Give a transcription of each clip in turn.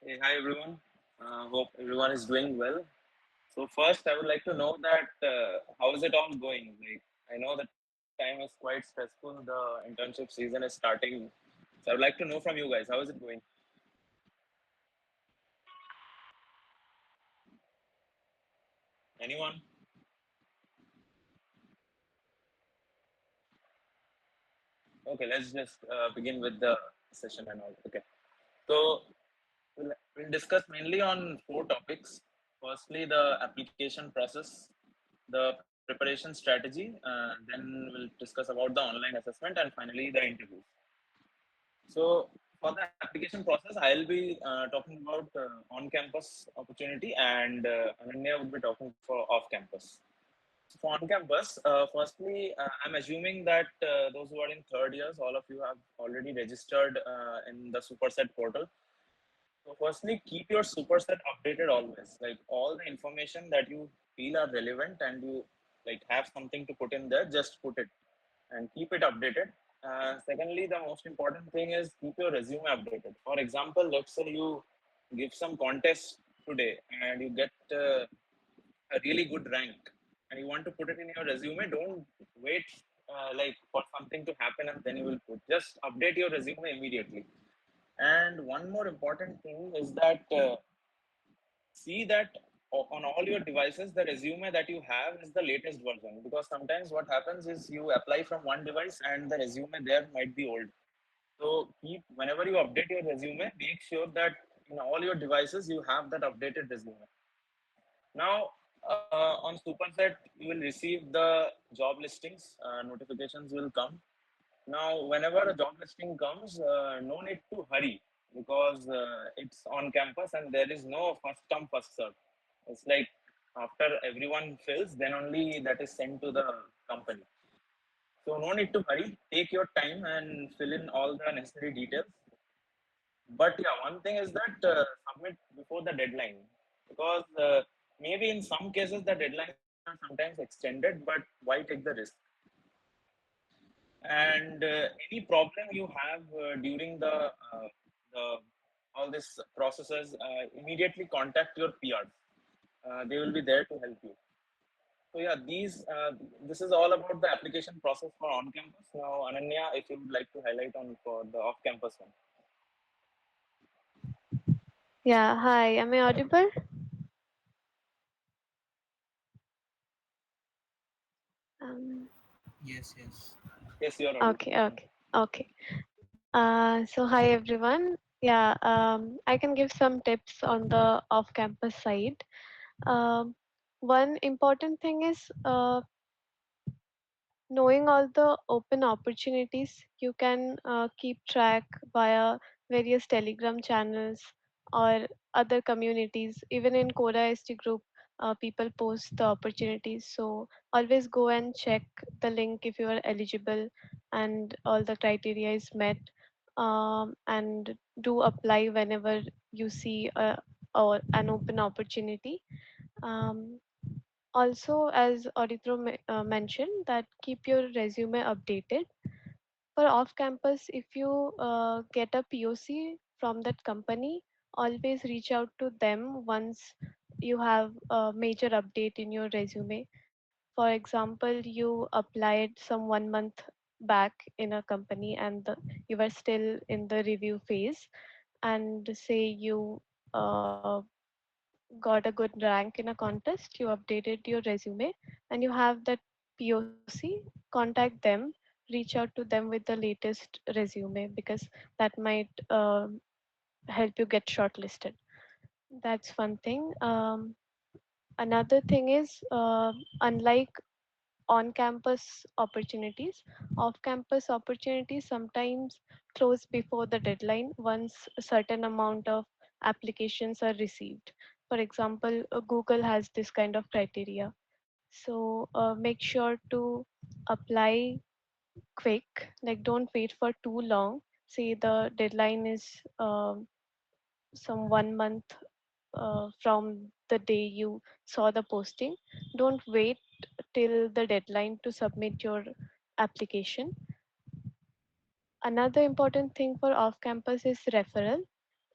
Hey, hi everyone. Hope everyone is doing well. So first, I would like to know that how is it all going? Like I know the time is quite stressful. The internship season is starting. So I would like to know from you guys how is it going? Anyone? Okay, let's just begin with the session and all. Okay. So we'll discuss mainly on four topics. Firstly, the application process, the preparation strategy, then we'll discuss about the online assessment, and finally the interviews. So for the application process, I'll be talking about on-campus opportunity, and Ananya would be talking for off-campus. So for on-campus, firstly, I'm assuming that those who are in third years, all of you have already registered in the Superset portal. So firstly, keep your superset updated always. Like all the information that you feel are relevant and you like have something to put in there, just put it and keep it updated. Secondly, the most important thing is keep your resume updated. For example, let's say you give some contest today and you get a really good rank and you want to put it in your resume. Don't wait like for something to happen and then you will put. Just update your resume immediately. And one more important thing is that see that on all your devices, the resume that you have is the latest version. Because sometimes what happens is you apply from one device and the resume there might be old. So keep whenever you update your resume, make sure that in all your devices you have that updated resume. Now, on Superset, you will receive the job listings. Notifications will come now, whenever a job listing comes, no need to hurry because it's on campus and there is no first come, first serve. It's like after everyone fills, then only that is sent to the company. So, no need to hurry. Take your time and fill in all the necessary details. But yeah, one thing is that submit before the deadline because maybe in some cases the deadlines are sometimes extended, but why take the risk? And any problem you have during the all these processes, immediately contact your PRs. They will be there to help you. So yeah, this is all about the application process for on campus. Now Ananya, if you would like to highlight on for the off campus one. Yeah, hi. Am I audible? Um, Yes, yes. Yes, you are audible. okay. So hi everyone. Yeah, I can give some tips on the off-campus side. Um, One important thing is knowing all the open opportunities. You can keep track via various Telegram channels or other communities. Even in Quora ST group, people post the opportunities. So always go and check the link if you are eligible and all the criteria is met. And do apply whenever you see or an open opportunity. Um, Also, as Aritra mentioned, that keep your resume updated. For off campus, if you get a POC from that company, always reach out to them once you have a major update in your resume. For example, you applied some 1 month back in a company and you were still in the review phase, and say you got a good rank in a contest, you updated your resume, and you have that POC, contact them, reach out to them with the latest resume because that might help you get shortlisted. That's one thing. Another thing is, unlike on campus opportunities, off campus opportunities sometimes close before the deadline once a certain amount of applications are received. For example, Google has this kind of criteria. So make sure to apply quick, like don't wait for too long. Say the deadline is some 1 month from the day you saw the posting. Don't wait till the deadline to submit your application. Another important thing for off campus is referral.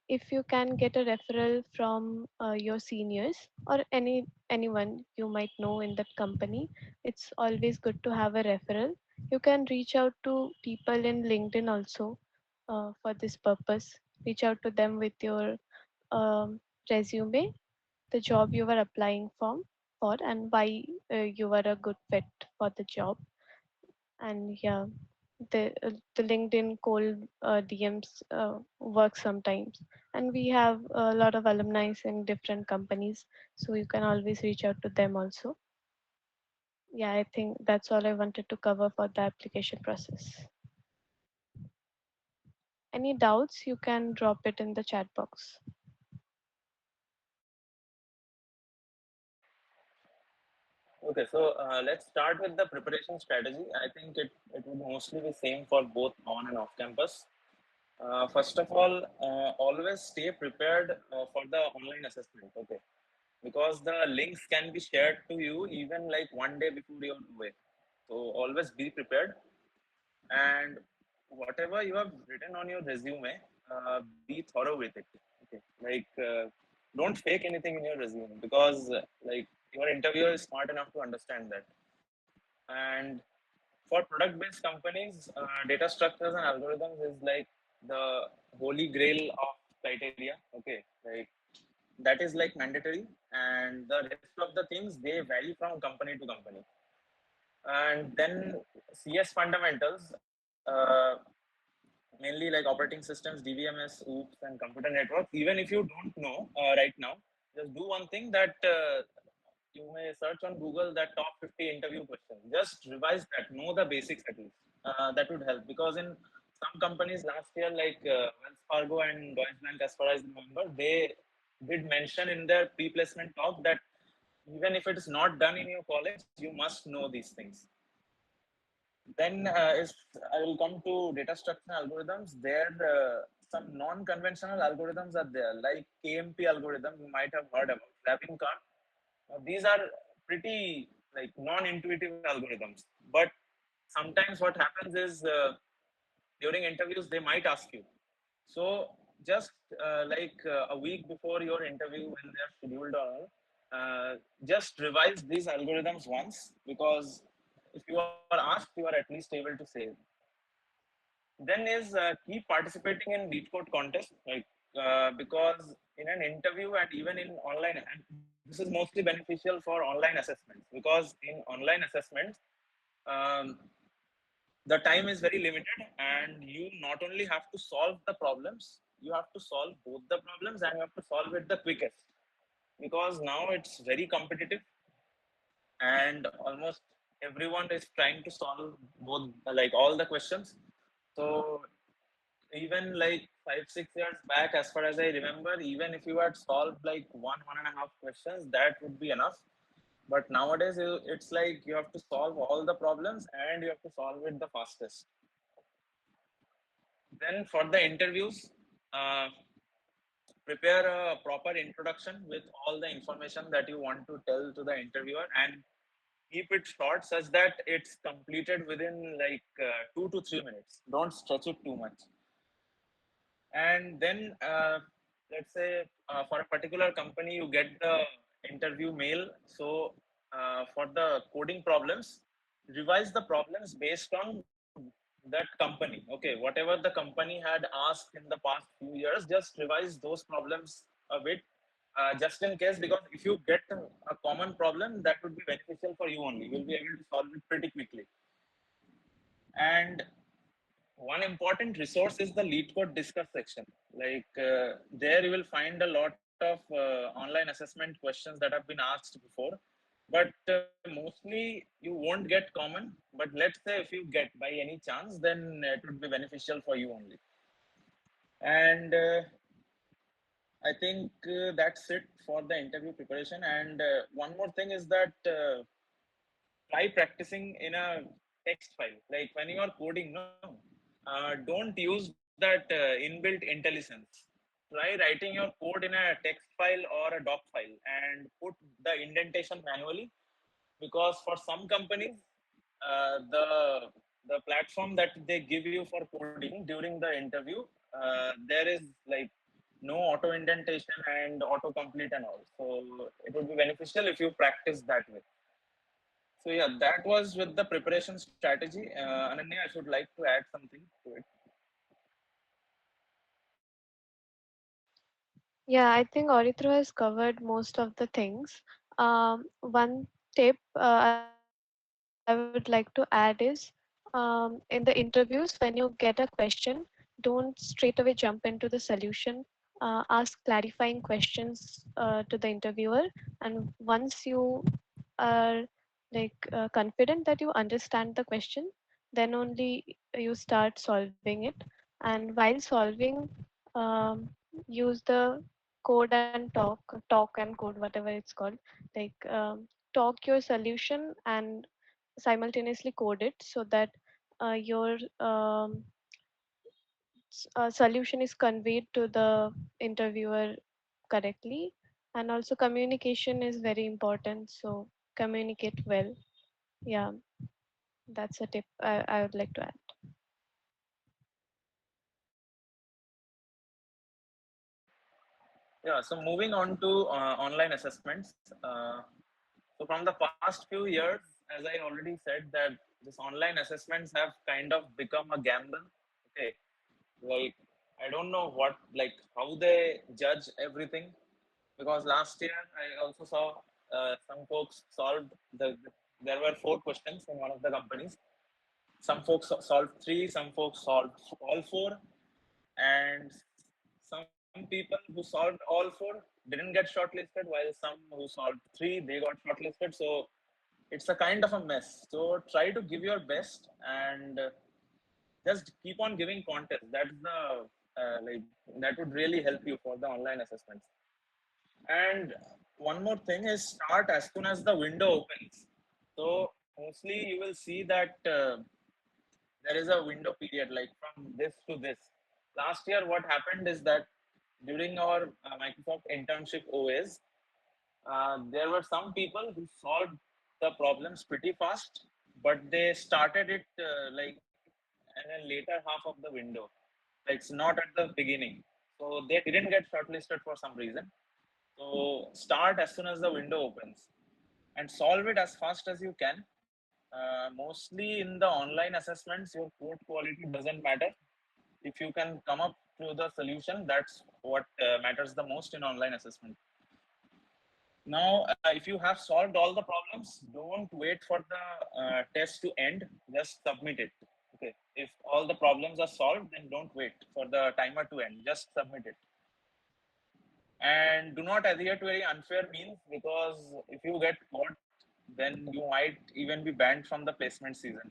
if you can get a referral from your seniors or anyone you might know in that company, it's always good to have a referral. You can reach out to people in LinkedIn also for this purpose. Reach out to them with your resume, the job you were applying for, and why you were a good fit for the job. And yeah, the LinkedIn cold DMs work sometimes, and we have a lot of alumni in different companies, so you can always reach out to them also. Yeah, I think that's all I wanted to cover for the application process. Any doubts, you can drop it in the chat box. Okay, so let's start with the preparation strategy. I think it would mostly be same for both on and off campus. First of all, always stay prepared for the online assessment. Okay, because the links can be shared to you even like one day before your way. So always be prepared, and whatever you have written on your resume, be thorough with it. Okay, like don't fake anything in your resume, because like your interviewer is smart enough to understand that. And for product based companies, data structures and algorithms is like the holy grail of criteria. Okay, like that is like mandatory, and the rest of the things they vary from company to company. And then CS fundamentals, mainly like operating systems, DVMS, OOPS, and computer networks. Even if you don't know right now, just do one thing, that you may search on Google that top 50 interview questions. Just revise that, know the basics at least. That would help, because in some companies last year, like Wells Fargo and Deutsche Bank, as far as I remember, they did mention in their pre-placement talk that even if it is not done in your college, you must know these things. Then is I will come to data structure algorithms. There, some non-conventional algorithms are there, like KMP algorithm. You might have heard about wrapping card. These are pretty like non-intuitive algorithms. But sometimes what happens is during interviews they might ask you. So just a week before your interview, when they are scheduled, or just revise these algorithms once, because if you are asked, you are at least able to say. Then is keep participating in lead code contest, like because in an interview and even in online, and this is mostly beneficial for online assessments, because in online assessments, um, the time is very limited, and you not only have to solve the problems, you have to solve both the problems, and you have to solve it the quickest, because now it's very competitive, and almost everyone is trying to solve both, like all the questions. So even like 5 6 years back, as far as I remember, even if you had solved like one and a half questions, that would be enough. But nowadays it's like you have to solve all the problems, and you have to solve it the fastest. Then for the interviews, uh, prepare a proper introduction with all the information that you want to tell to the interviewer, and keep it short such that it's completed within like 2 to 3 minutes. Don't stretch it too much. And then let's say for a particular company you get the interview mail. So for the coding problems, revise the problems based on that company. Okay, whatever the company had asked in the past few years, just revise those problems a bit, just in case, because if you get a common problem, that would be beneficial for you only. You'll be able to solve it pretty quickly. And one important resource is the lead code discuss section. Like there you will find a lot of online assessment questions that have been asked before, but mostly you won't get common. But let's say if you get by any chance, then it would be beneficial for you only. And I think that's it for the interview preparation. And one more thing is that try practicing in a text file. Like when you are coding, no, don't use that inbuilt intelligence. Try writing your code in a text file or a doc file, and put the indentation manually, because for some companies, the platform that they give you for coding during the interview, there is like no auto indentation and auto complete and all. So it would be beneficial if you practice that way. So yeah, that was with the preparation strategy. Ananya, I should like to add something to it. Yeah, I think Aritra has covered most of the things. One tip I would like to add is in the interviews, when you get a question, don't straight away jump into the solution. Ask clarifying questions to the interviewer, and once you are confident that you understand the question, then only you start solving it. And while solving, um, use the code and talk and code, whatever it's called. Talk your solution and simultaneously code it so that your solution is conveyed to the interviewer correctly. And also communication is very important, so communicate well. Yeah, that's a tip I would like to add. Yeah, so moving on to online assessments. So from the past few years, as I already said, that this online assessments have kind of become a gamble. Okay, like I don't know what, like how they judge everything, because last year I also saw some folks solved there were four questions in one of the companies. Some folks solved three, some folks solved all four, and some people who solved all four didn't get shortlisted, while some who solved three, they got shortlisted. So it's a kind of a mess. So try to give your best and just keep on giving contests. That's the like that would really help you for the online assessments. And one more thing is start as soon as the window opens. So mostly you will see that there is a window period like from this to this. Last year, what happened is that during our Microsoft internship OAs, there were some people who solved the problems pretty fast, but they started it like in a later half of the window. Like it's not at the beginning. So they didn't get shortlisted for some reason. So start as soon as the window opens and solve it as fast as you can. Mostly in the online assessments, your code quality doesn't matter. If you can come up to the solution, that's what matters the most in online assessment. Now, if you have solved all the problems, don't wait for the test to end. Just submit it. Okay. If all the problems are solved, then don't wait for the timer to end. Just submit it. And do not adhere to any unfair means, because if you get caught, then you might even be banned from the placement season.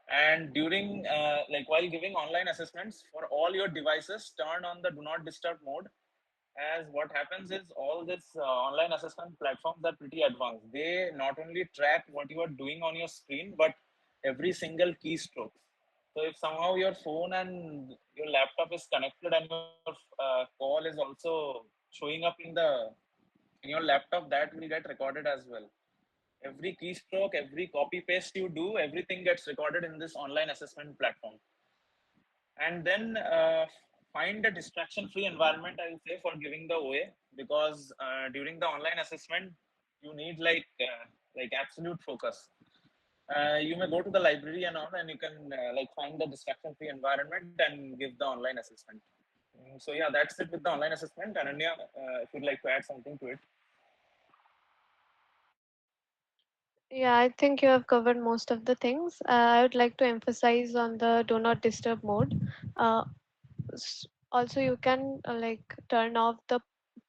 And during like while giving online assessments for all your devices, turn on the do not disturb mode, as what happens is all this online assessment platforms are pretty advanced. They not only track what you are doing on your screen, but every single keystroke. So if somehow your phone and your laptop is connected and your call is also showing up in your laptop, that will get recorded as well. Every keystroke, every copy paste you do, everything gets recorded in this online assessment platform. And then find a distraction free environment, I will say, for giving the OA, because during the online assessment you need like absolute focus. You may go to the library and all, and you can like find the distraction free environment and give the online assessment. So yeah, that's it with the online assessment. Ananya, if you'd like to add something to it. Yeah, I think you have covered most of the things. I would like to emphasize on the do not disturb mode. Uh, Also, you can turn off the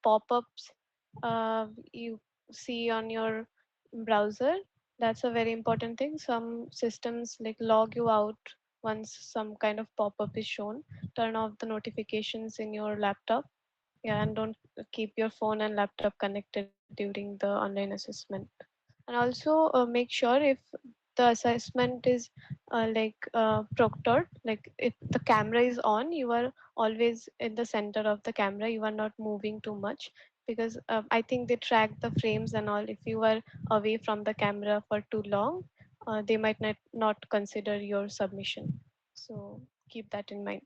pop-ups you see on your browser. That's a very important thing. Some systems log you out once some kind of pop-up is shown. Turn off the notifications in your laptop. Yeah, and don't keep your phone and laptop connected during the online assessment. And also make sure if the assessment is proctored, like if the camera is on, you are always in the center of the camera, you are not moving too much, because I think they track the frames and all. If you are away from the camera for too long, they might not consider your submission, so keep that in mind.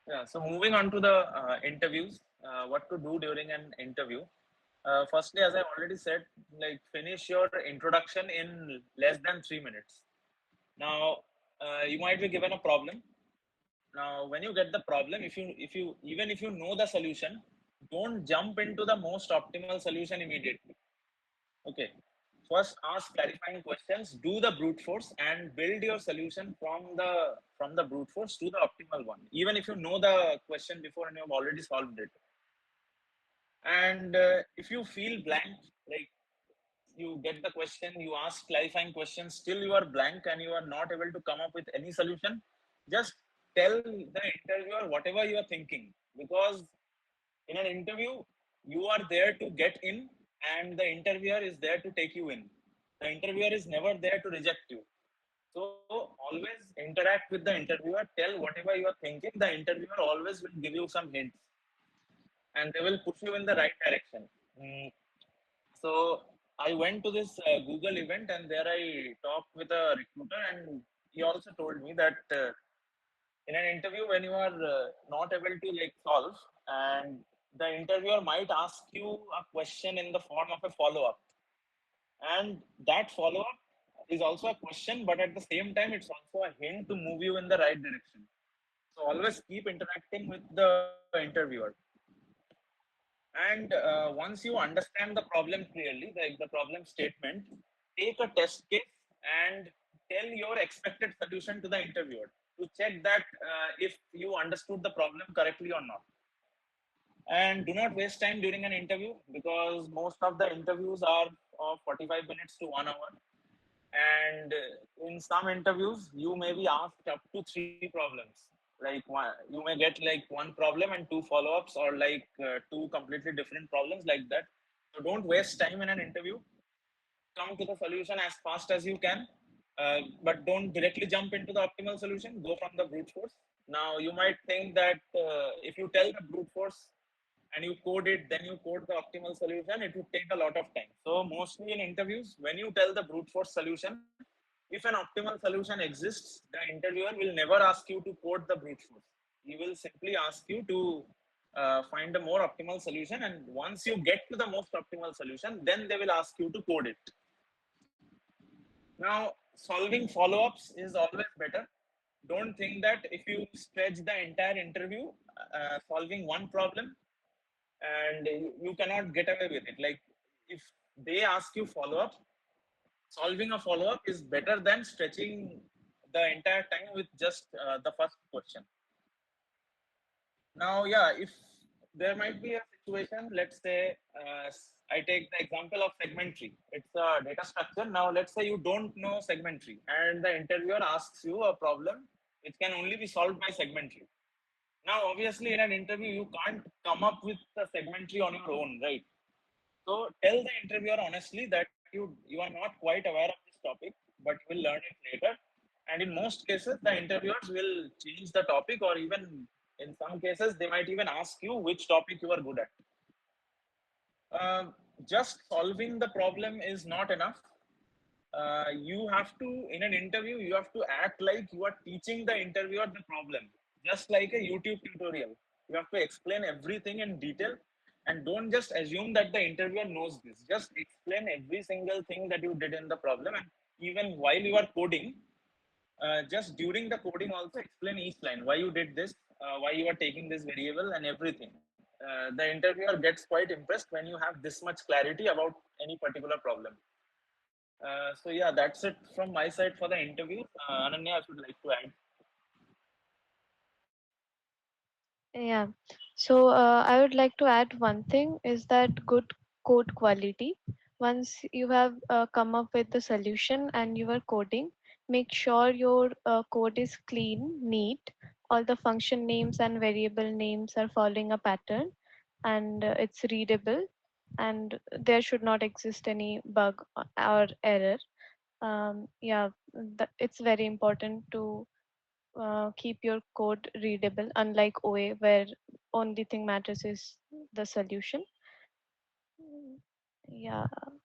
Yeah. So moving on to the interviews, what to do during an interview. Firstly, as I already said, like finish your introduction in less than 3 minutes. Now, you might be given a problem. Now, when you get the problem, if you even if you know the solution, don't jump into the most optimal solution immediately. Okay. First, ask clarifying questions. Do the brute force and build your solution from the brute force to the optimal one. Even if you know the question before and you have already solved it. And if you feel blank, like you get the question, you ask clarifying questions, still you are blank and you are not able to come up with any solution, just tell the interviewer whatever you are thinking. Because in an interview, you are there to get in, and the interviewer is there to take you in. The interviewer is never there to reject you. So always interact with the interviewer, tell whatever you are thinking. The interviewer always will give you some hints and they will push you in the right direction. Mm, so I went to this Google event and there I talked with a recruiter and he also told me that in an interview when you are not able to like solve and the interviewer might ask you a question in the form of a follow up, and that follow up is also a question, but at the same time it's also a hint to move you in the right direction. So always keep interacting with the interviewer. And once you understand the problem clearly, like the problem statement, take a test case and tell your expected solution to the interviewer to check that if you understood the problem correctly or not. And do not waste time during an interview because most of the interviews are of 45 minutes to 1 hour. And in some interviews, you may be asked up to three problems. Like you may get like one problem and two follow-ups, or like two completely different problems like that. So don't waste time in an interview. Come to the solution as fast as you can, but don't directly jump into the optimal solution. Go from the brute force. Now you might think that if you tell the brute force and you code it, then you code the optimal solution, it would take a lot of time. So mostly in interviews, when you tell the brute force solution, if an optimal solution exists, the interviewer will never ask you to code the brute force. He will simply ask you to find a more optimal solution. And once you get to the most optimal solution, then they will ask you to code it. Now, solving follow ups is always better. Don't think that if you stretch the entire interview solving one problem and you cannot get away with it. Like if they ask you follow up, solving a follow up is better than stretching the entire time with just the first question. Now, yeah, if there might be a situation, let's say I take the example of segment tree. It's a data structure. Now, let's say you don't know segment tree and the interviewer asks you a problem which can only be solved by segment tree. Now, obviously, in an interview, you can't come up with the segment tree on your own, right? So tell the interviewer honestly that you are not quite aware of this topic, but you will learn it later. And in most cases, the interviewers will change the topic, or even in some cases, they might even ask you which topic you are good at. Just solving the problem is not enough. You have to, in an interview, you have to act like you are teaching the interviewer the problem, just like a YouTube tutorial. You have to explain everything in detail and don't just assume that the interviewer knows this. Just explain every single thing that you did in the problem. And even while you are coding, just during the coding, also explain each line why you did this, why you are taking this variable, and everything. The interviewer gets quite impressed when you have this much clarity about any particular problem. So yeah, that's it from my side for the interview. Ananya, I would like to add. Yeah. So I would like to add one thing is that good code quality. Once you have come up with the solution and you are coding, make sure your code is clean, neat. All the function names and variable names are following a pattern and it's readable, and there should not exist any bug or error. Yeah, it's very important to keep your code readable, unlike OA, where only thing matters is the solution. Mm, yeah. And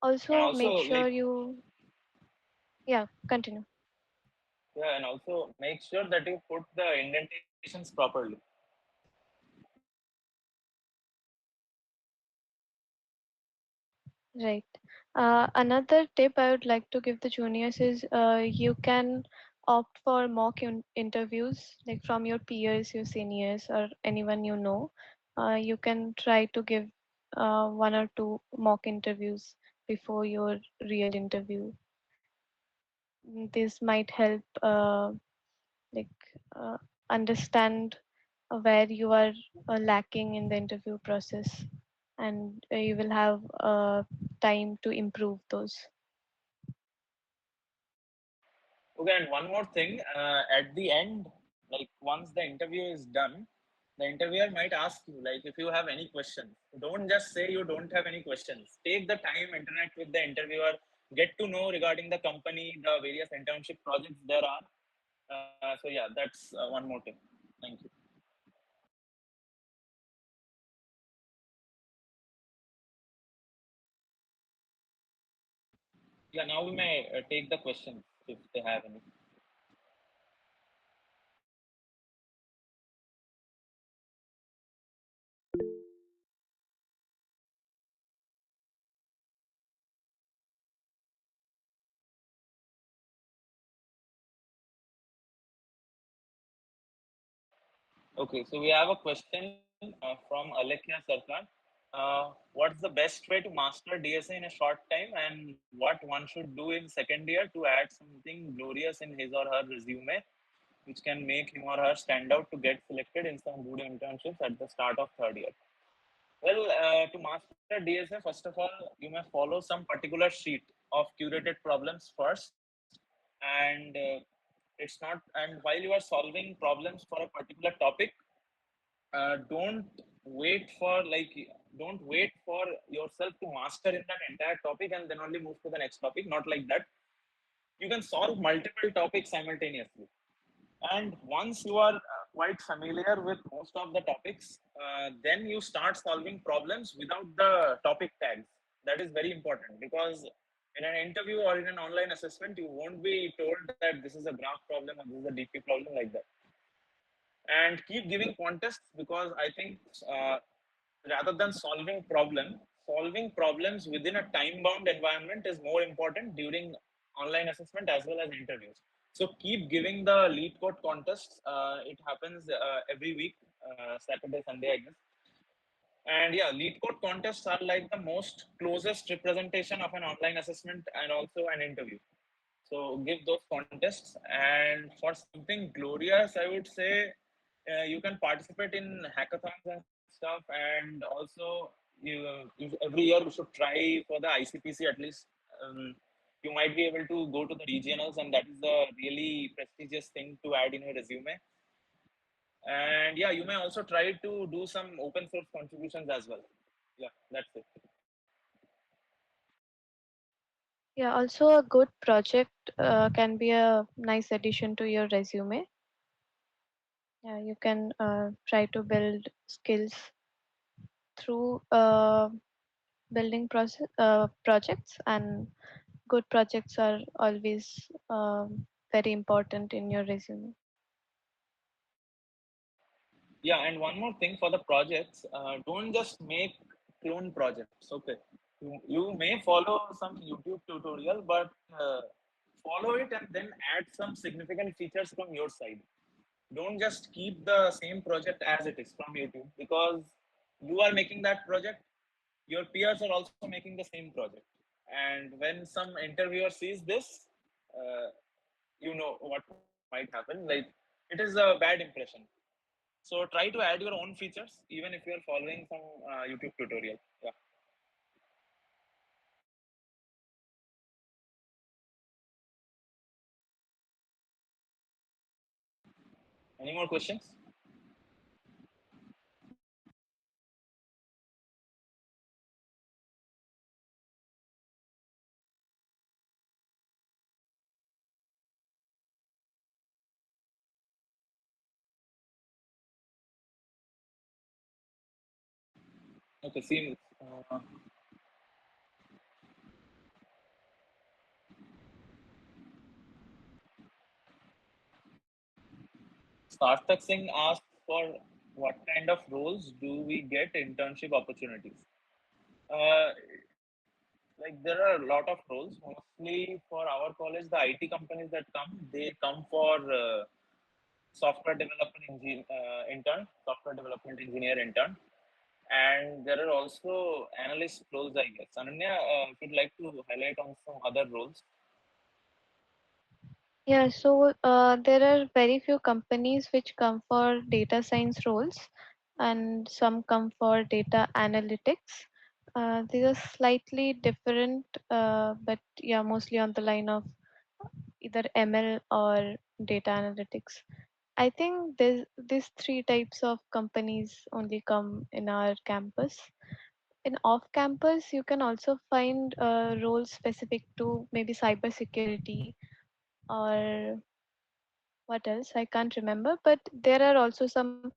Also, make also, sure like, you, yeah, continue. Yeah, and also make sure that you put the indentations properly. Right. Another tip I would like to give the juniors is you can opt for mock interviews, like from your peers, your seniors, or anyone you know. You can try to give one or two mock interviews before your real interview. This might help like uh, understand where you are lacking in the interview process, and you will have time to improve those. Okay, and one more thing. At the end, like once the interview is done, the interviewer might ask you, like, if you have any questions. Don't just say you don't have any questions. Take the time, interact with the interviewer, get to know regarding the company, the various internship projects there are. So yeah, that's one more thing. Thank you. Yeah, now we may take the questions if they have any. Okay, so we have a question from Alekhya Sarkar. What's the best way to master DSA in a short time, and what one should do in second year to add something glorious in his or her resume, which can make him or her stand out to get selected in some good internships at the start of third year? Well, to master DSA, first of all, you may follow some particular sheet of curated problems first, and it's not. And while you are solving problems for a particular topic, don't wait for like don't wait for yourself to master in that entire topic and then only move to the next topic. Not like that. You can solve multiple topics simultaneously, and once you are quite familiar with most of the topics, then you start solving problems without the topic tags. That is very important, because in an interview or in an online assessment you won't be told that this is a graph problem or this is a DP problem, like that. And keep giving contests, because I think rather than solving problems within a time bound environment is more important during online assessment as well as interviews. So keep giving the lead code contests. It happens every week, Saturday, Sunday, I guess. And yeah, lead code contests are like the most closest representation of an online assessment and also an interview. So give those contests. And for something glorious, I would say you can participate in hackathons and stuff. And also, every year we should try for the ICPC at least. You might be able to go to the regionals, and that is a really prestigious thing to add in your resume. And yeah, you may also try to do some open source contributions as well. Yeah, that's it. Yeah, also a good project can be a nice addition to your resume. Yeah, you can try to build skills through building process projects, and good projects are always very important in your resume. Yeah, and one more thing for the projects, don't just make clone projects. Okay, you may follow some YouTube tutorial, but follow it and then add some significant features from your side. Don't just keep the same project as it is from YouTube, because you are making that project, your peers are also making the same project. And when some interviewer sees this, uh, you know what might happen. Like, it is a bad impression. So try to add your own features, even if you are following some YouTube tutorial. Yeah. Any more questions? Okay. See. Sarthak Singh asked for what kind of roles do we get internship opportunities? Uh, like there are a lot of roles. Mostly for our college, the IT companies that come, they come for software development software development engineer intern, and there are also analyst roles, I guess. Ananya, if you'd like to highlight on some other roles. Yeah, so there are very few companies which come for data science roles, and some come for data analytics. These are slightly different, but yeah, mostly on the line of either ML or data analytics. I think these three types of companies only come in our campus. In off campus, you can also find roles specific to maybe cybersecurity or what else I can't remember, but there are also some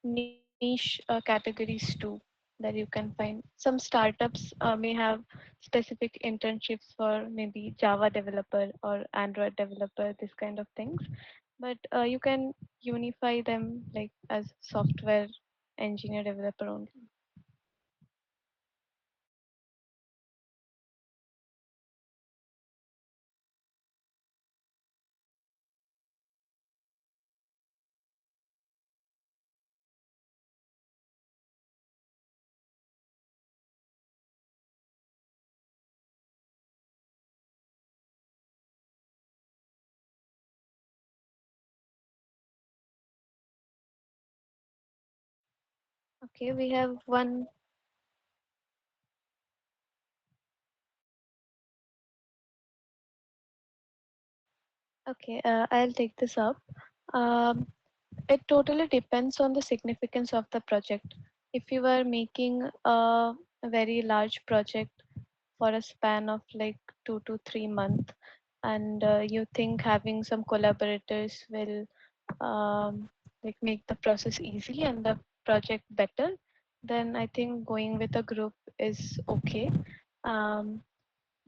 niche categories too that you can find. Some startups may have specific internships for maybe Java developer or Android developer, this kind of things, but you can unify them like as software engineer developer only. Okay, we have one. Okay, I'll take this up. Um, It totally depends on the significance of the project. If you are making a very large project for a span of like 2 to 3 months, and you think having some collaborators will like make the process easy and the project better, then I think going with a group is okay. Um,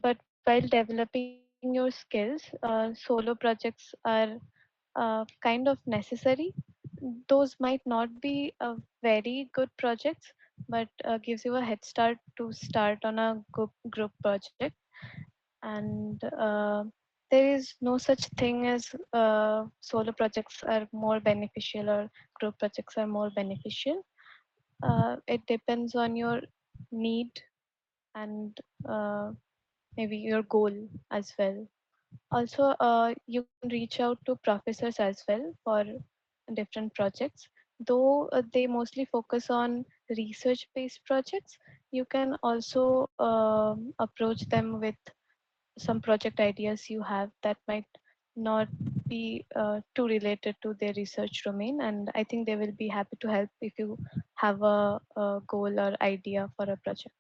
but while developing your skills, solo projects are kind of necessary. Those might not be very good projects, but gives you a head start to start on a group project. And there is no such thing as solo projects are more beneficial or group projects are more beneficial. It depends on your need and maybe your goal as well. Also, you can reach out to professors as well for different projects. Though they mostly focus on research based projects, you can also approach them with some project ideas you have that might not be too related to their research domain. And I think they will be happy to help if you have a goal or idea for a project.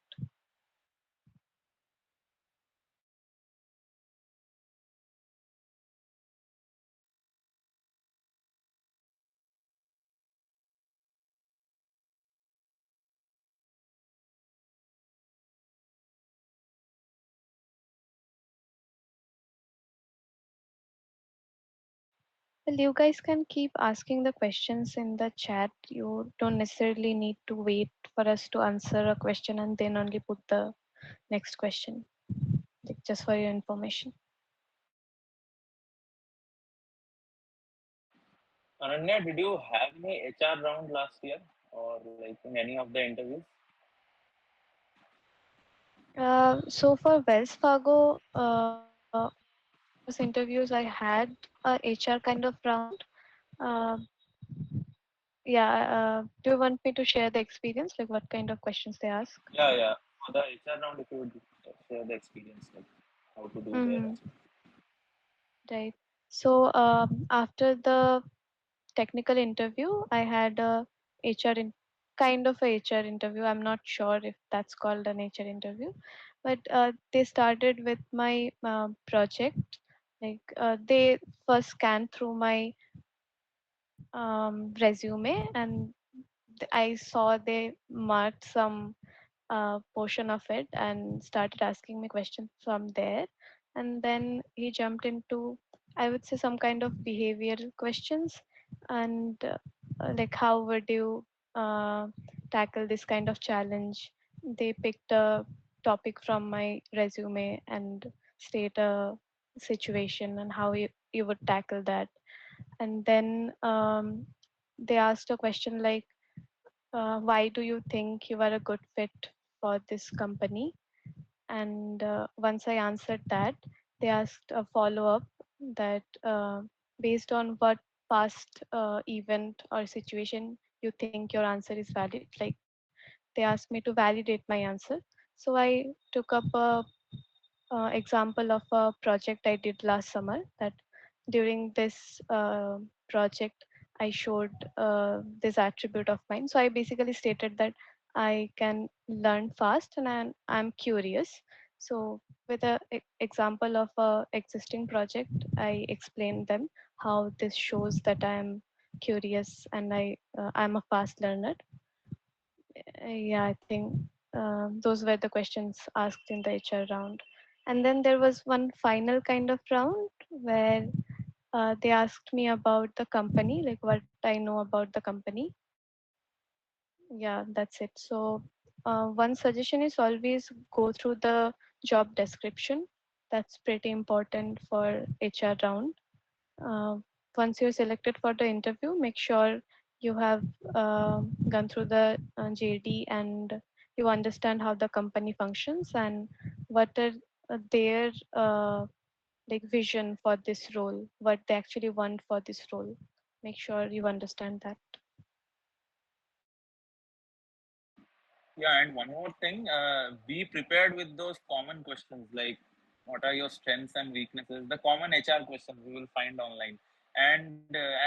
Well, you guys can keep asking the questions in the chat. You don't necessarily need to wait for us to answer a question and then only put the next question, like just for your information. Ananya, did you have any HR round last year or like in any of the interviews? So for Wells Fargo, in my previous interviews, I had a HR kind of round. Uh, yeah, do you want me to share the experience, like what kind of questions they ask? Yeah, yeah. For the HR round, if you would share the experience, like how to do there Mm-hmm. as well. Right. So after the technical interview, I had a HR kind of a HR interview. I'm not sure if that's called an HR interview, but they started with my project. Like they first scanned through my resume, and I saw they marked some portion of it and started asking me questions from there. And then he jumped into, I would say, some kind of behavioral questions. and like how would you uh, tackle this kind of challenge. They picked a topic from my resume and state a situation and how you would tackle that. And then they asked a question like, why do you think you are a good fit for this company? And once I answered that, they asked a follow up that based on what past event or situation you think your answer is valid. Like they asked me to validate my answer. So I took up a example of a project I did last summer, that during this project I showed this attribute of mine. So I basically stated that I can learn fast and I'm curious. So with a example of a existing project, I explained them how this shows that I am curious and I'm a fast learner. Yeah, I think those were the questions asked in the HR round. And then there was one final kind of round where they asked me about the company, like what I know about the company. Yeah, that's it. So, one suggestion is always go through the job description. That's pretty important for HR round. uh, Once you're selected for the interview, make sure you have gone through the JD and you understand how the company functions and what are their like vision for this role, what they actually want for this role. Make sure you understand that. Yeah, and one more thing, be prepared with those common questions like what are your strengths and weaknesses, the common HR questions we will find online. And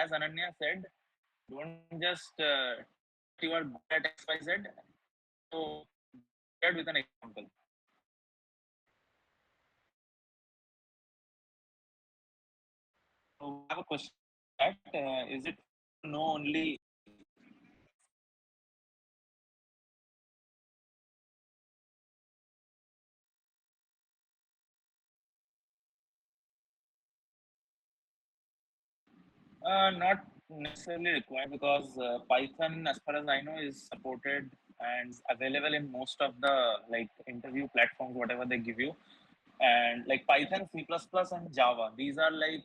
as Ananya said, don't just tell that you are good at XYZ, also be prepared with an example. So we have a question in the chat. Is it fine to know only? Not necessarily required because Python, as far as I know, is supported and available in most of the like interview platforms, whatever they give you. And like Python, C++, and Java, these are like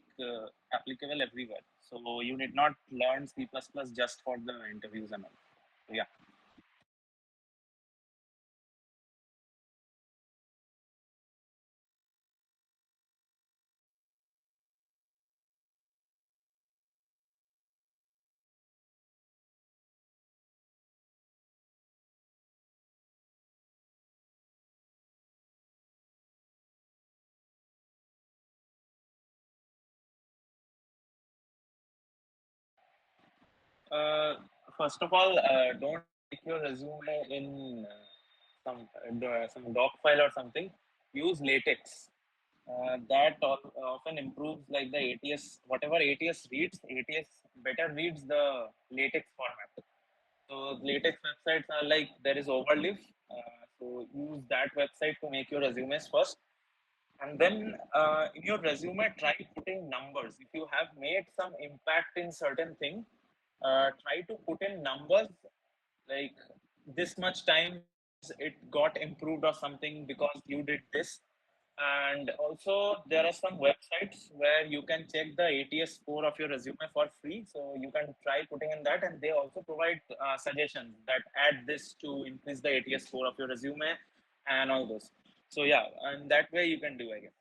applicable everywhere. So you need not learn C++ just for the interviews and all. So yeah. Uh, First of all, don't make your resume in some doc file or something. Use latex. That often improves like the ATS, whatever ATS reads, ATS better reads the latex format. So latex websites are like there is Overleaf. So use that website to make your resumes first, and then in your resume try putting numbers. If you have made some impact in certain thing, try to put in numbers like this much times it got improved or something because you did this. And also there are some websites where you can check the ATS score of your resume for free, so you can try putting in that, and they also provide suggestions that add this to increase the ATS score of your resume and all those. So yeah, and that way you can do, I guess.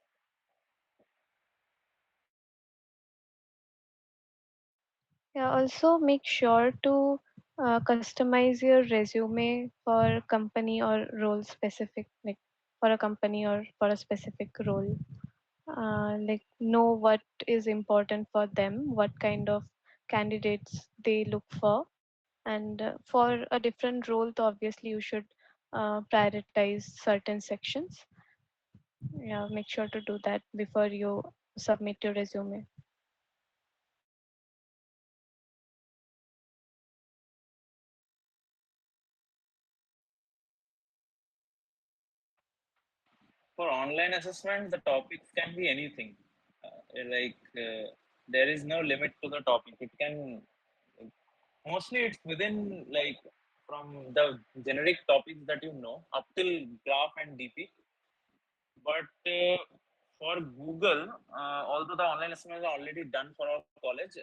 Yeah, also make sure to customize your resume for company or role specific, like for a company or for a specific role. Like know what is important for them, what kind of candidates they look for, and for a different role, so obviously you should prioritize certain sections. Yeah, make sure to do that before you submit your resume. For online assessment, the topics can be anything. Like there is no limit to the topic. It can. Mostly it's within like from the generic topics that you know up till graph and DP. But for Google, although the online assignments are already done for our college,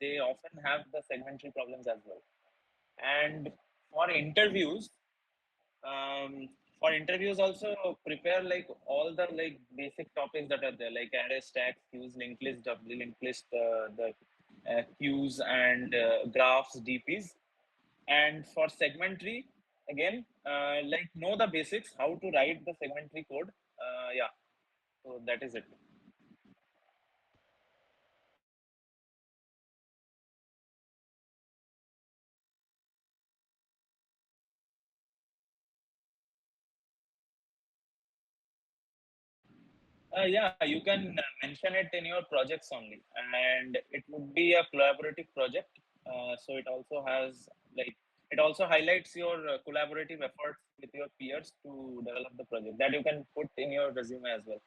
they often have the segmentary problems as well. And for interviews, also prepare like all the like basic topics that are there, like array, stack, queues, linked list, doubly linked list, the queues and graphs, DPs. And for segmentary, again, like know the basics, how to write the segmentary code. Yeah, so that is it. Yeah, you can mention it in your projects only, and it would be a collaborative project. So it also has like it also highlights your collaborative efforts with your peers to develop the project that you can put in your resume as well.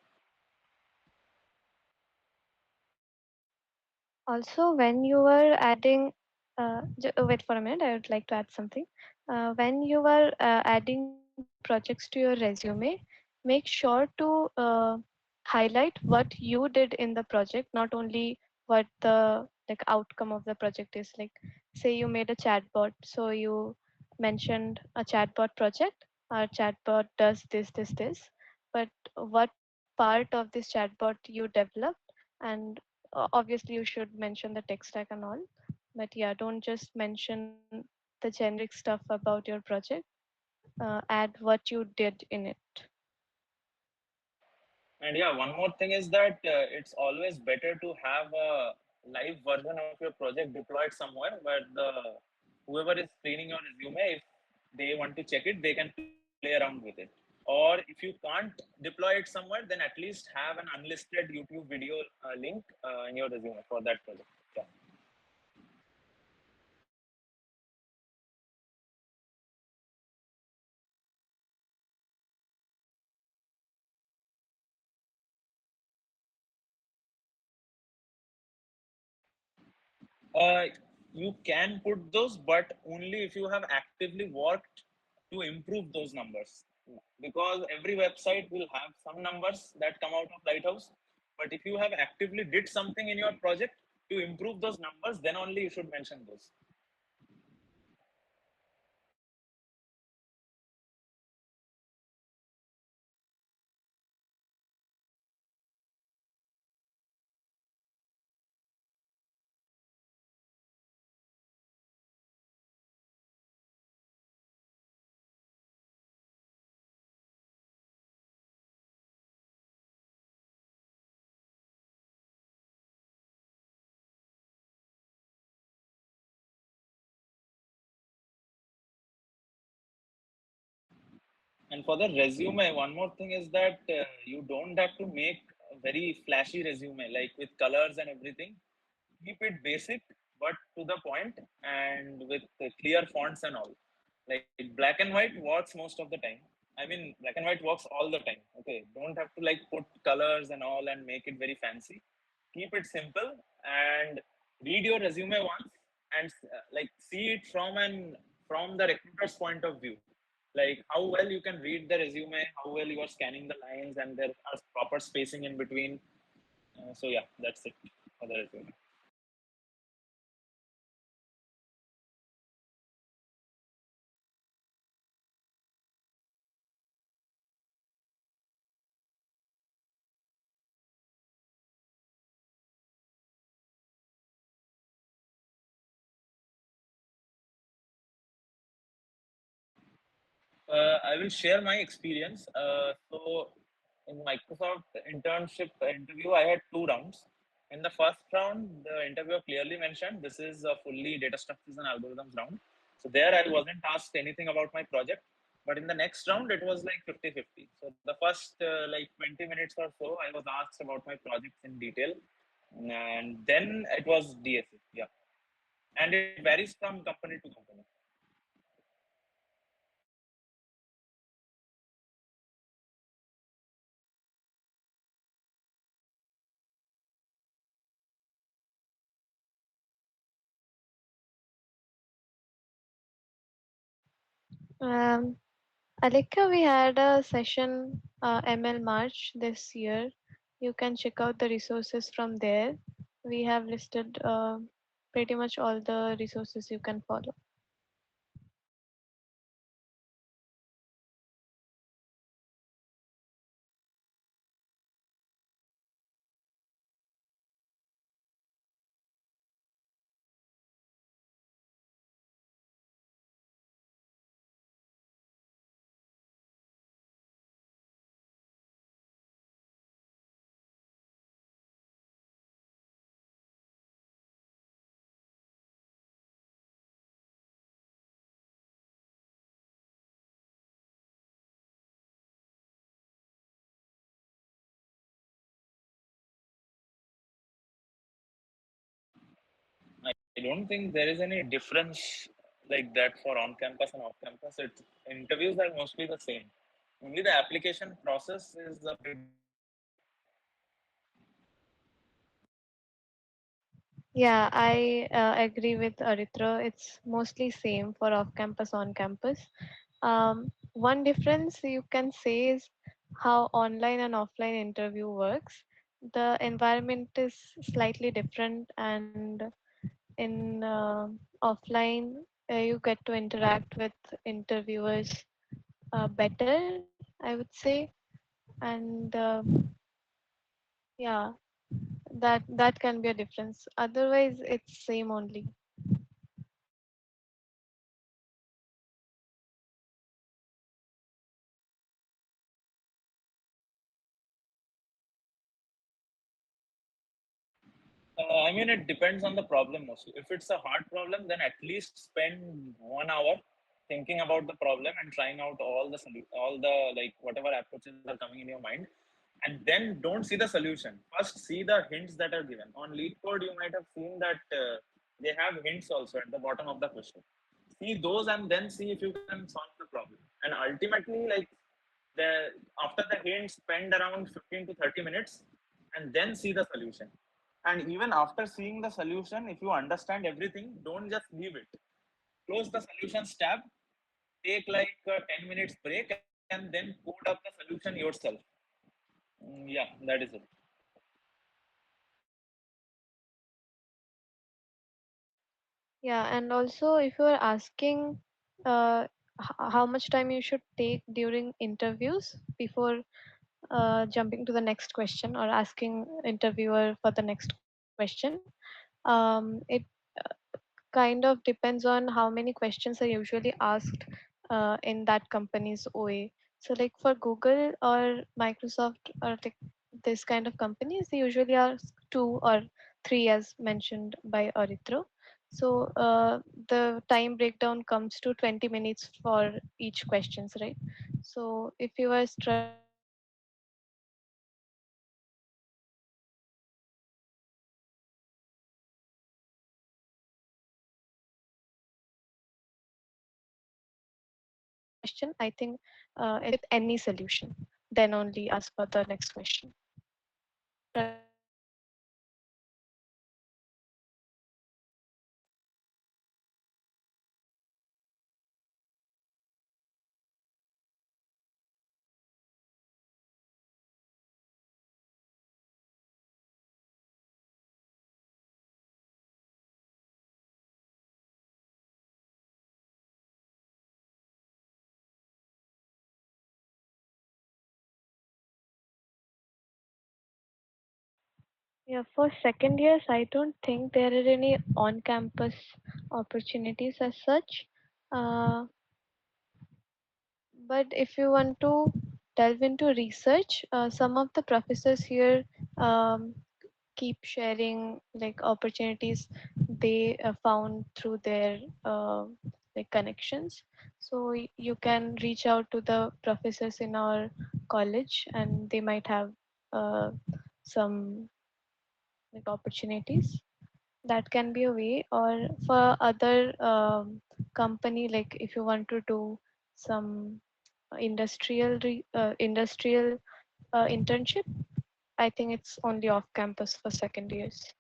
Also, when you were adding, wait for a minute, I would like to add something. When you were adding projects to your resume, make sure to highlight what you did in the project, not only what the like outcome of the project is. Like, say you made a chatbot, so you mentioned a chatbot project. Our chatbot does this, but what part of this chatbot you developed, and obviously you should mention the tech stack and all, but yeah, don't just mention the generic stuff about your project. Add what you did in it. And yeah, one more thing is that it's always better to have a live version of your project deployed somewhere where the whoever is screening your resume, if they want to check it, they can play around with it. Or if you can't deploy it somewhere, then at least have an unlisted YouTube video link in your resume for that project. Yeah. Uh, you can put those, but only if you have actively worked to improve those numbers. Because every website will have some numbers that come out of Lighthouse. But if you have actively did something in your project to improve those numbers, then only you should mention those. And for the resume, one more thing is that you don't have to make a very flashy resume, like with colors and everything. Keep it basic, but to the point and with clear fonts and all. Like black and white works most of the time. I mean, black and white works all the time. Okay, don't have to like put colors and all and make it very fancy. Keep it simple and read your resume once and like see it from the recruiter's point of view, like how well you can read the resume, how well you are scanning the lines, and there are proper spacing in between. So yeah, that's it for the resume. I will share my experience. So, in Microsoft internship interview, I had two rounds. In the first round, the interviewer clearly mentioned this is a fully data structures and algorithms round. So, there I wasn't asked anything about my project. But in the next round, it was like 50-50. So, the first like 20 minutes or so, I was asked about my projects in detail. And then it was DSA. Yeah. And it varies from company to company. Um, Alika, we had a session ML March this year. You can check out the resources from there. We have listed pretty much all the resources you can follow. I don't think there is any difference like that for on campus and off campus. Interviews are mostly the same. Only the application process is a bit different. Yeah, I agree with Aritra. It's mostly same for off campus, on campus. One difference you can say is how online and offline interview works. The environment is slightly different, and in offline, you get to interact with interviewers better, I would say, and yeah, that can be a difference. Otherwise, it's same only. I mean, it depends on the problem mostly. If it's a hard problem, then at least spend 1 hour thinking about the problem and trying out all the like whatever approaches are coming in your mind, and then don't see the solution. First, see the hints that are given. On lead code, you might have seen that they have hints also at the bottom of the question. See those and then see if you can solve the problem. And ultimately, like the after the hints, spend around 15 to 30 minutes and then see the solution. And even after seeing the solution, if you understand everything, don't just leave it. Close the solutions tab, take like a 10 minutes break, and then code up the solution yourself. Yeah, that is it. Yeah, and also if you are asking how much time you should take during interviews before jumping to the next question or asking interviewer for the next question, it kind of depends on how many questions are usually asked in that company's OA. So, like for Google or Microsoft or like this kind of companies, they usually ask two or three, as mentioned by Aritra. So, the time breakdown comes to 20 minutes for each questions, right? So, if you are struggling with question, I think with any solution, then only ask for the next question. Yeah, for second years, I don't think there are any on-campus opportunities as such. Uh, but if you want to delve into research, some of the professors here um, keep sharing like opportunities they found through their like connections. So you can reach out to the professors in our college, and they might have some like opportunities. That can be a way, or for other company, like if you want to do some industrial internship, I think it's only off campus for second years.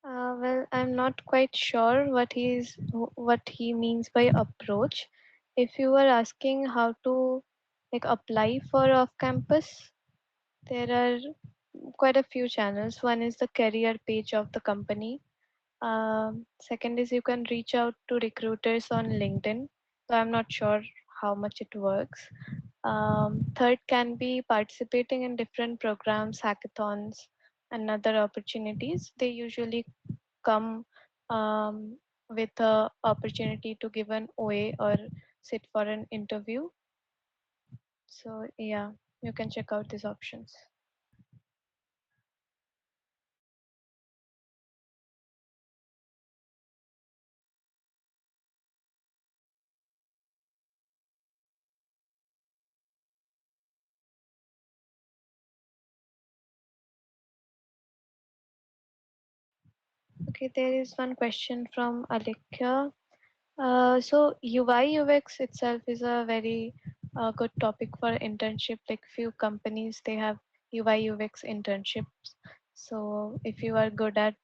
Well, I'm not quite sure what he means by approach. If you were asking how to like apply for off campus, there are quite a few channels. One is the career page of the company. Second is you can reach out to recruiters on LinkedIn. So I'm not sure how much it works. Third can be participating in different programs, hackathons, and other opportunities. They usually come with a opportunity to give an OA or sit for an interview. So yeah, you can check out these options. Okay, there is one question from Alikya. So UI UX itself is a very good topic for internship. Like few companies, they have UI UX internships. So if you are good at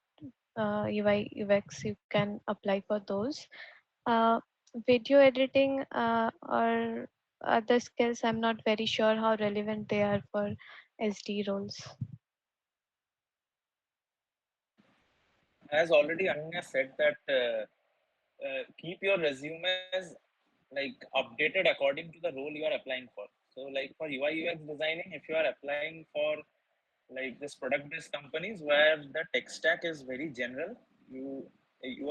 UI UX, you can apply for those. Uh, Video editing or other skills, I'm not very sure how relevant they are for SD roles. As already Anya said that keep your resumes like updated according to the role you are applying for. So like for UI UX designing, if you are applying for like this product based companies where the tech stack is very general, you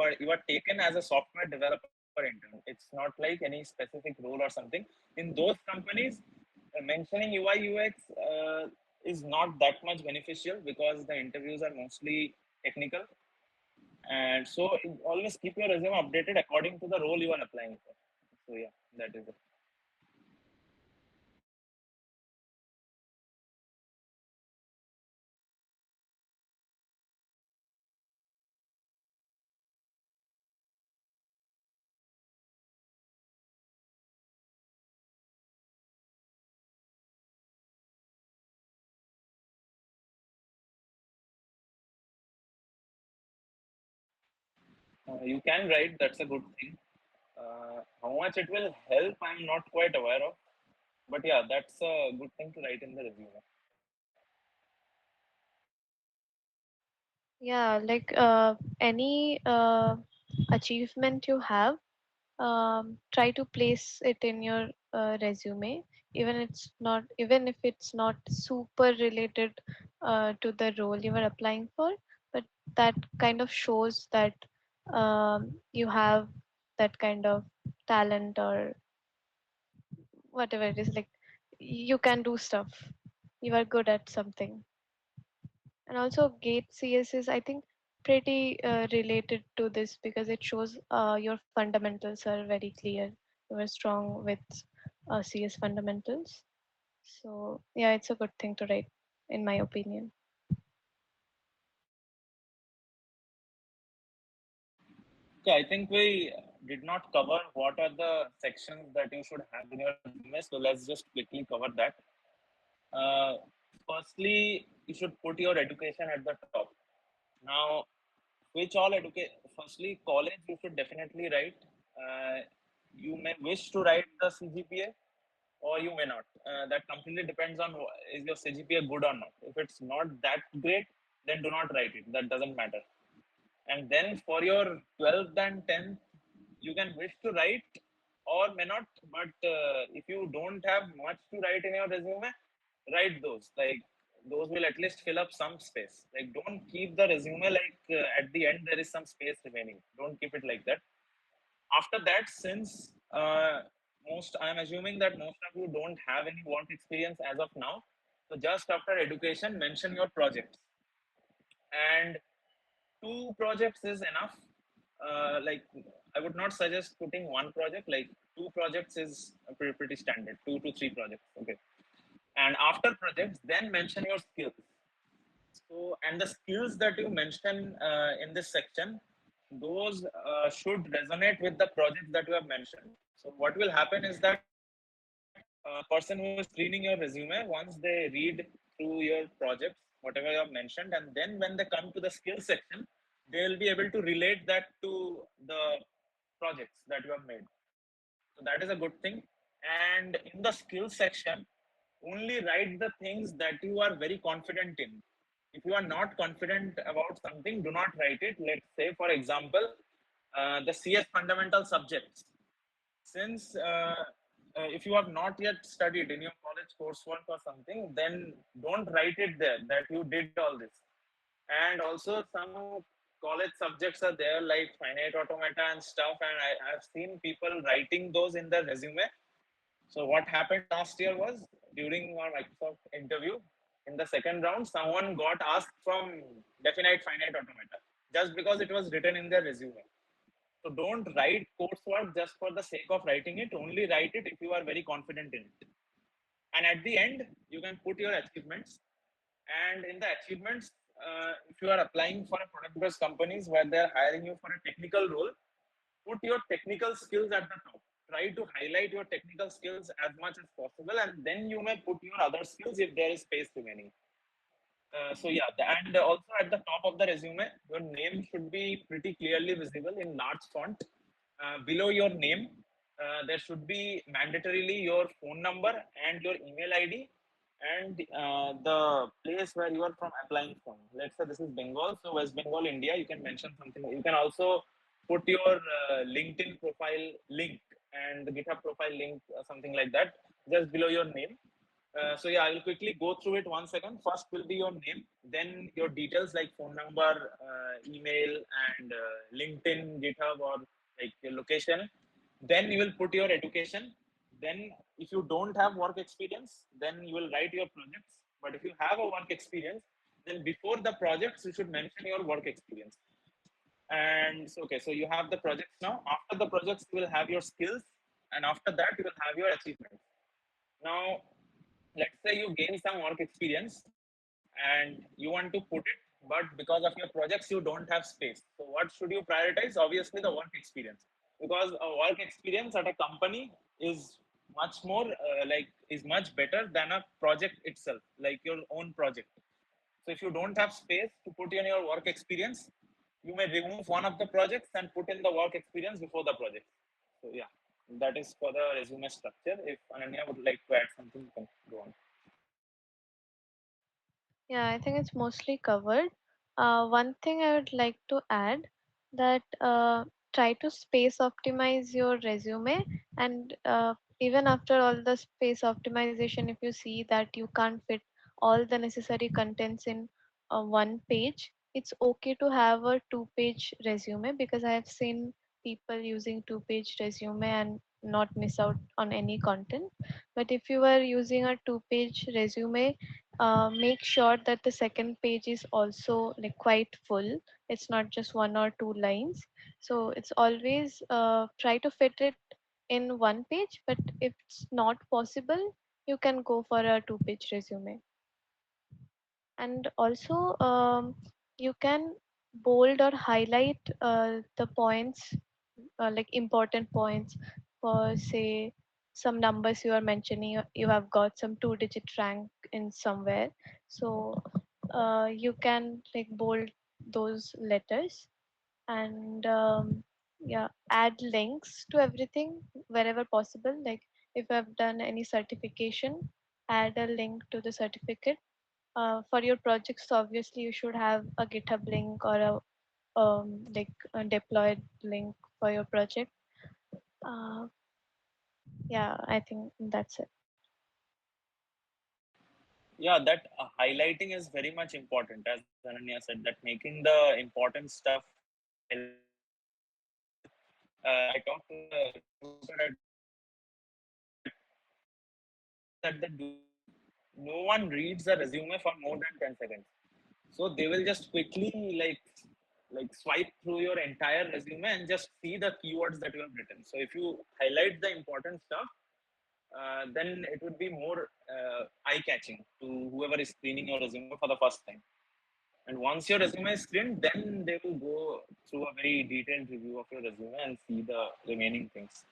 are taken as a software developer intern. It's not like any specific role or something. In those companies, mentioning UI UX is not that much beneficial because the interviews are mostly technical. And so always keep your resume updated according to the role you are applying for. So yeah, that is it. You can write, that's a good thing. How much it will help, I'm not quite aware of. But yeah, that's a good thing to write in the resume. Yeah, like any achievement you have, try to place it in your resume, even if it's not super related to the role you are applying for, but that kind of shows that you have that kind of talent or whatever it is, like you can do stuff, you are good at something. And also gate cs is, I think, pretty related to this because it shows your fundamentals are very clear, you are strong with cs fundamentals. So yeah, it's a good thing to write, in my opinion. Okay, I think we did not cover what are the sections that you should have in your resume. So let's just quickly cover that. Uh, Firstly, you should put your education at the top. Now, which all educate? Firstly, college you should definitely write. You may wish to write the CGPA or you may not. That completely depends on is your CGPA good or not. If it's not that great, then do not write it. That doesn't matter. And then for your 12th and 10th, you can wish to write or may not. But if you don't have much to write in your resume, write those. Like those will at least fill up some space. Like don't keep the resume like at the end there is some space remaining. Don't keep it like that. After that, since most I'm assuming that most of you don't have any work experience as of now, so just after education, mention your projects. And two projects is enough. Like I would not suggest putting one project. Like two projects is pretty standard. 2 to 3 projects. Okay. And after projects, then mention your skills. So and the skills that you mention in this section, those should resonate with the projects that you have mentioned. So what will happen is that person who is screening your resume, once they read through your projects, whatever you have mentioned, and then when they come to the skill section, they will be able to relate that to the projects that you have made. So that is a good thing. And in the skills section, only write the things that you are very confident in. If you are not confident about something, do not write it. Let's say, for example, the CS fundamental subjects. Since if you have not yet studied in your college coursework or something, then don't write it there that you did all this. And also, some college subjects are there like finite automata and stuff, and I've seen people writing those in their resume. So what happened last year was, during our Microsoft interview in the second round, someone got asked from definite finite automata just because it was written in their resume. So don't write coursework just for the sake of writing it. Only write it if you are very confident in it. And at the end, you can put your achievements. And in the achievements, if you are applying for a product-based companies where they are hiring you for a technical role, put your technical skills at the top. Try to highlight your technical skills as much as possible, and then you may put your other skills if there is space remaining. So yeah, and also at the top of the resume, your name should be pretty clearly visible in large font. Below your name, there should be mandatorily your phone number and your email ID and the place where you are from applying from. Let's say this is Bengal, so West Bengal, India. You can mention something. You can also put your LinkedIn profile link and the GitHub profile link, something like that, just below your name. So yeah, I will quickly go through it one second. First will be your name, then your details like phone number, email, and LinkedIn, GitHub, or like your location. Then you will put your education. Then, if you don't have work experience, then you will write your projects. But if you have a work experience, then before the projects, you should mention your work experience. And so, okay, so you have the projects now. After the projects, you will have your skills, and after that, you will have your achievements. Now, let's say you gain some work experience and you want to put it, but because of your projects you don't have space, so what should you prioritize? Obviously the work experience, because a work experience at a company is much more is much better than a project itself, like your own project. So if you don't have space to put in your work experience, you may remove one of the projects and put in the work experience before the project. So yeah, that is for the resume structure. If Ananya would like to add something, you can go on. Yeah, I think it's mostly covered. One thing I would like to add that try to space optimize your resume, and even after all the space optimization, if you see that you can't fit all the necessary contents in one page, it's okay to have a two-page resume, because I have seen people using two-page resume and not miss out on any content. But if you are using a two-page resume, make sure that the second page is also like quite full. It's not just one or two lines. So it's always try to fit it in one page, but if it's not possible, you can go for a two-page resume. And also you can bold or highlight the points, like important points, for say some numbers you are mentioning, you have got some two-digit rank in somewhere. So you can like bold those letters, and yeah, add links to everything wherever possible. Like if you have done any certification, add a link to the certificate. For your projects, obviously you should have a GitHub link or a like a deployed link for your project. uh, yeah, I think that's it. Yeah, that highlighting is very much important, as Ananya said, that making the important stuff highlighted. I talked to the recruiter at Bose, and one thing that they do is no one reads a resume for more than 10 seconds. So they will just quickly swipe through your entire resume and just see the keywords that you have written. So if you highlight the important stuff, then it would be more eye-catching to whoever is screening your resume for the first time. And once your resume is screened, then they will go through a very detailed review of your resume and see the remaining things.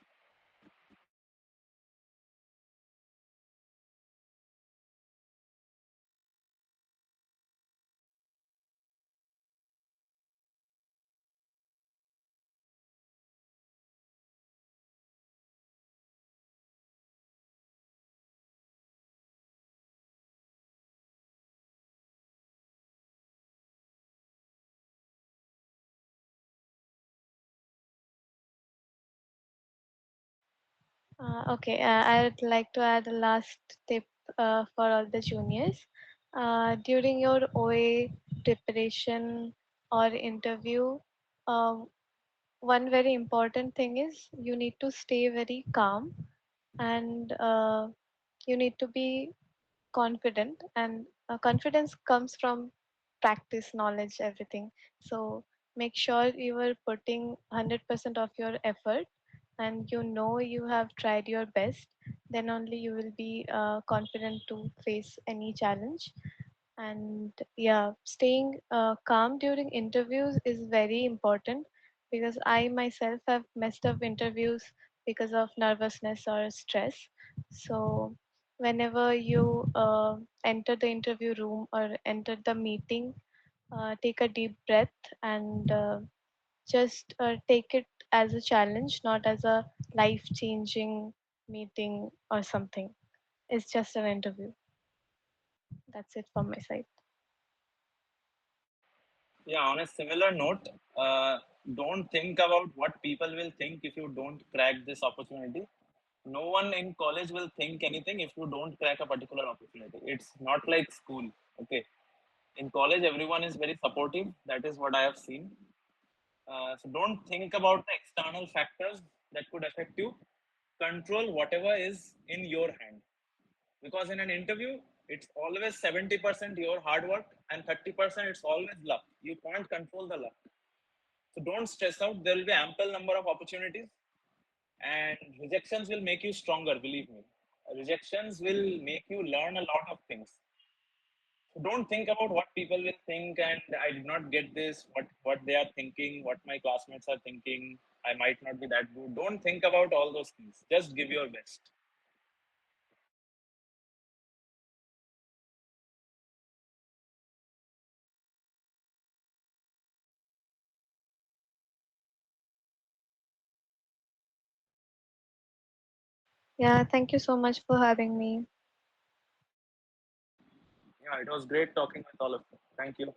Okay, I would like to add a last tip for all the juniors. During your OA preparation or interview, uh, one very important thing is you need to stay very calm, and you need to be confident, and confidence comes from practice, knowledge, everything. So make sure you are putting 100% of your effort, and you have tried your best. Then only you will be confident to face any challenge. And yeah, staying calm during interviews is very important, because I myself have messed up interviews because of nervousness or stress. So whenever you enter the interview room or enter the meeting, take a deep breath, and just take it as a challenge, not as a life changing meeting or something. It's just an interview. That's it from my side. Yeah, on a similar note, uh, don't think about what people will think if you don't crack this opportunity. No one in college will think anything if you don't crack a particular opportunity. It's not like school. Okay, in college everyone is very supportive. That is what I have seen. So don't think about the external factors that could affect you. Control whatever is in your hand, because in an interview it's always 70% your hard work and 30% it's always luck. You can't control the luck. So don't stress out. There will be ample number of opportunities, and rejections will make you stronger. Believe me, rejections will make you learn a lot of things. So don't think about what people will think, and I did not get this. What they are thinking, what my classmates are thinking. I might not be that good. Don't think about all those things. Just give your best. Yeah, thank you so much for having me. Yeah, it was great talking with all of you. Thank you.